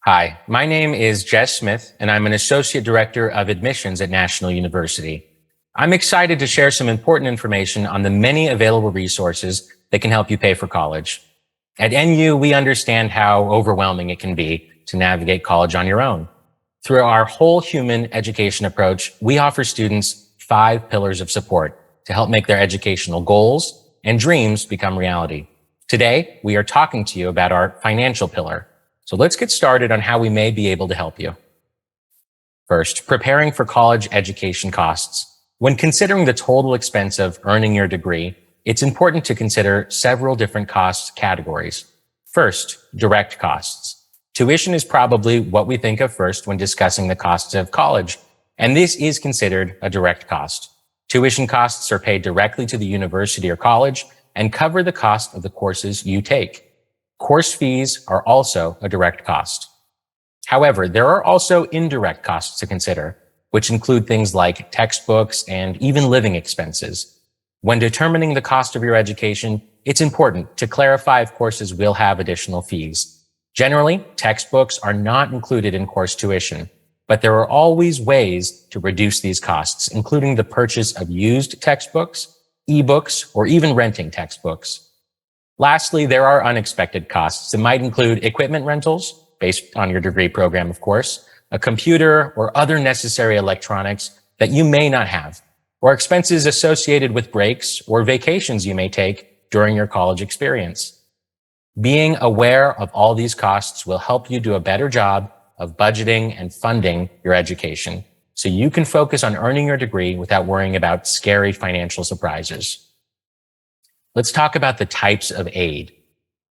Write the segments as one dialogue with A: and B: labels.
A: Hi, my name is Jess Smith, and I'm an Associate Director of Admissions at National University. I'm excited to share some important information on the many available resources that can help you pay for college. At NU, we understand how overwhelming it can be to navigate college on your own. Through our whole human education approach, we offer students 5 pillars of support to help make their educational goals and dreams become reality. Today, we are talking to you about our financial pillar. So let's get started on how we may be able to help you. First, preparing for college education costs. When considering the total expense of earning your degree, it's important to consider several different cost categories. First, direct costs. Tuition is probably what we think of first when discussing the costs of college, and this is considered a direct cost. Tuition costs are paid directly to the university or college and cover the cost of the courses you take. Course fees are also a direct cost. However, there are also indirect costs to consider, which include things like textbooks and even living expenses. When determining the cost of your education, it's important to clarify if courses will have additional fees. Generally, textbooks are not included in course tuition, but there are always ways to reduce these costs, including the purchase of used textbooks, ebooks, or even renting textbooks. Lastly, there are unexpected costs that might include equipment rentals, based on your degree program, of course, a computer or other necessary electronics that you may not have, or expenses associated with breaks or vacations you may take during your college experience. Being aware of all these costs will help you do a better job of budgeting and funding your education, so you can focus on earning your degree without worrying about scary financial surprises. Let's talk about the types of aid.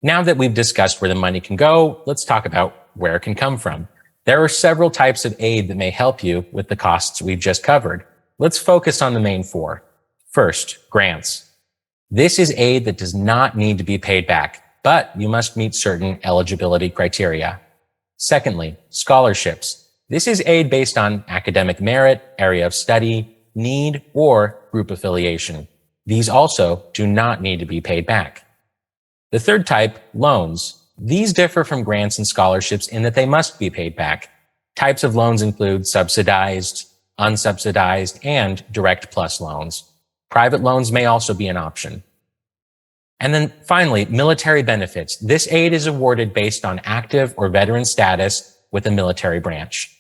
A: Now that we've discussed where the money can go, let's talk about where it can come from. There are several types of aid that may help you with the costs we've just covered. Let's focus on the main 4. First, grants. This is aid that does not need to be paid back, but you must meet certain eligibility criteria. Secondly, scholarships. This is aid based on academic merit, area of study, need, or group affiliation. These also do not need to be paid back. The third type, loans. These differ from grants and scholarships in that they must be paid back. Types of loans include subsidized, unsubsidized, and direct plus loans. Private loans may also be an option. And then finally, military benefits. This aid is awarded based on active or veteran status with a military branch.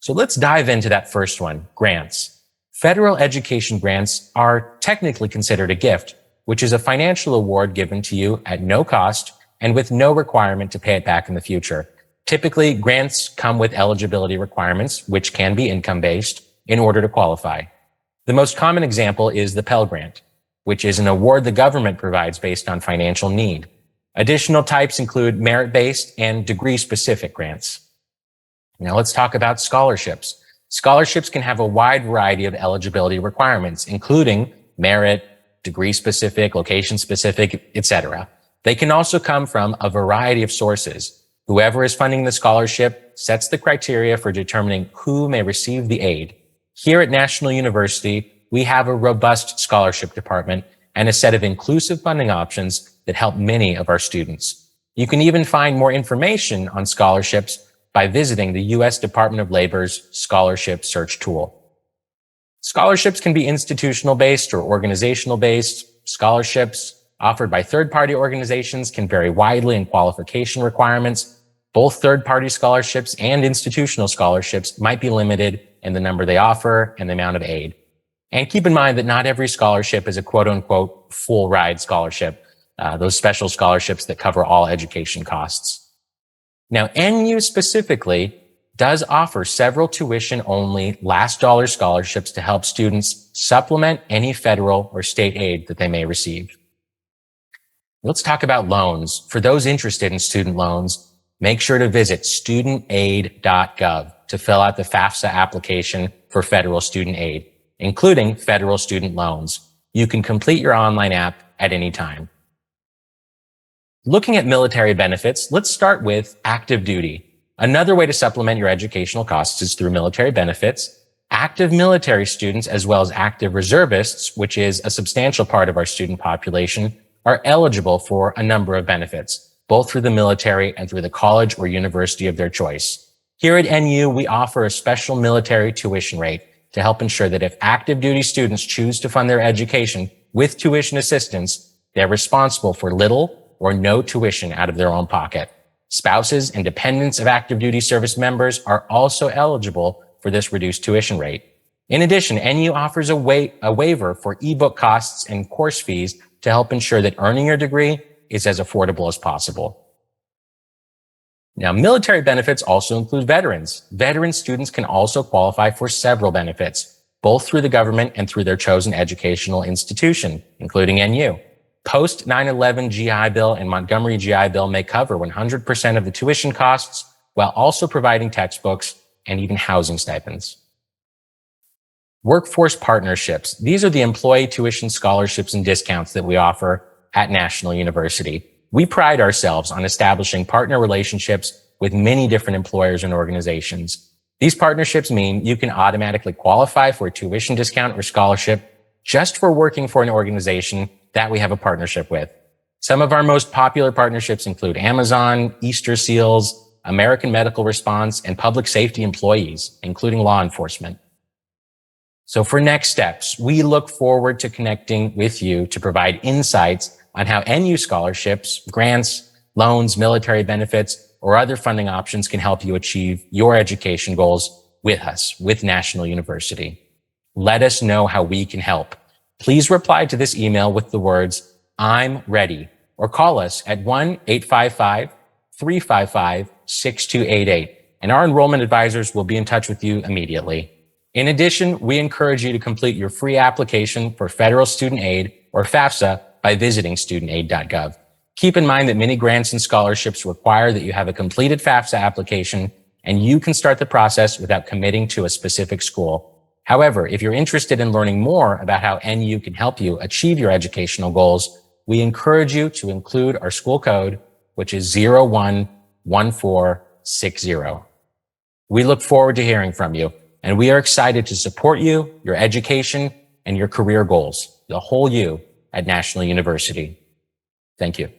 A: So let's dive into that first one, grants. Federal education grants are technically considered a gift, which is a financial award given to you at no cost and with no requirement to pay it back in the future. Typically, grants come with eligibility requirements, which can be income-based, in order to qualify. The most common example is the Pell Grant, which is an award the government provides based on financial need. Additional types include merit-based and degree-specific grants. Now let's talk about scholarships. Scholarships can have a wide variety of eligibility requirements, including merit, degree-specific, location-specific, etc. They can also come from a variety of sources. Whoever is funding the scholarship sets the criteria for determining who may receive the aid. Here at National University, we have a robust scholarship department and a set of inclusive funding options that help many of our students. You can even find more information on scholarships by visiting the U.S. Department of Labor's Scholarship Search tool. Scholarships can be institutional-based or organizational-based. Scholarships offered by third-party organizations can vary widely in qualification requirements. Both third-party scholarships and institutional scholarships might be limited in the number they offer and the amount of aid. And keep in mind that not every scholarship is a quote-unquote full-ride scholarship, those special scholarships that cover all education costs. Now, NU specifically does offer several tuition-only last dollar scholarships to help students supplement any federal or state aid that they may receive. Let's talk about loans. For those interested in student loans, make sure to visit studentaid.gov to fill out the FAFSA application for federal student aid, including federal student loans. You can complete your online app at any time. Looking at military benefits, let's start with active duty. Another way to supplement your educational costs is through military benefits. Active military students, as well as active reservists, which is a substantial part of our student population, are eligible for a number of benefits. both through the military and through the college or university of their choice. Here at NU, we offer a special military tuition rate to help ensure that if active duty students choose to fund their education with tuition assistance, they're responsible for little or no tuition out of their own pocket. Spouses and dependents of active duty service members are also eligible for this reduced tuition rate. In addition, NU offers a waiver for ebook costs and course fees to help ensure that earning your degree is as affordable as possible. Now, military benefits also include veterans. Veteran students can also qualify for several benefits, both through the government and through their chosen educational institution, including NU. Post 9/11 GI Bill and Montgomery GI Bill may cover 100% of the tuition costs while also providing textbooks and even housing stipends. Workforce partnerships. These are the employee tuition scholarships and discounts that we offer at National University. We pride ourselves on establishing partner relationships with many different employers and organizations. These partnerships mean you can automatically qualify for a tuition discount or scholarship just for working for an organization that we have a partnership with. Some of our most popular partnerships include Amazon, Easter Seals, American Medical Response, and public safety employees, including law enforcement. So for next steps, we look forward to connecting with you to provide insights on how NU scholarships, grants, loans, military benefits, or other funding options can help you achieve your education goals with us, with National University. Let us know how we can help. Please reply to this email with the words, "I'm ready," or call us at 1-855-355-6288, and our enrollment advisors will be in touch with you immediately. In addition, we encourage you to complete your free application for federal student aid, or FAFSA, by visiting studentaid.gov. Keep in mind that many grants and scholarships require that you have a completed FAFSA application, and you can start the process without committing to a specific school. However, if you're interested in learning more about how NU can help you achieve your educational goals, we encourage you to include our school code, which is 011460. We look forward to hearing from you, and we are excited to support you, your education, and your career goals, the whole you at National University. Thank you.